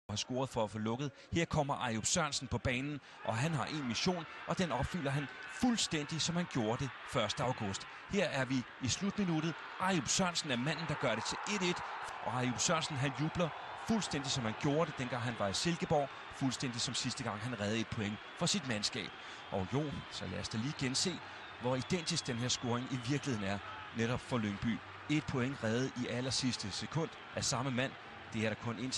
har scoret for at få lukket. Her kommer Ayub Sørensen på banen, og han har en mission, og den opfylder han fuldstændig, som han gjorde det 1. august. Her er vi i slutminuttet. Ayub Sørensen er manden, der gør det til 1-1, og Ayub Sørensen han jubler fuldstændig, som han gjorde det, dengang han var i Silkeborg, fuldstændig som sidste gang han reddede 1 point for sit mandskab. Og jo, så lad os da lige gense, hvor identisk den her scoring i virkeligheden er netop for Lyngby. 1 point reddet i allersidste sekund af samme mand. Det er der kun en ting.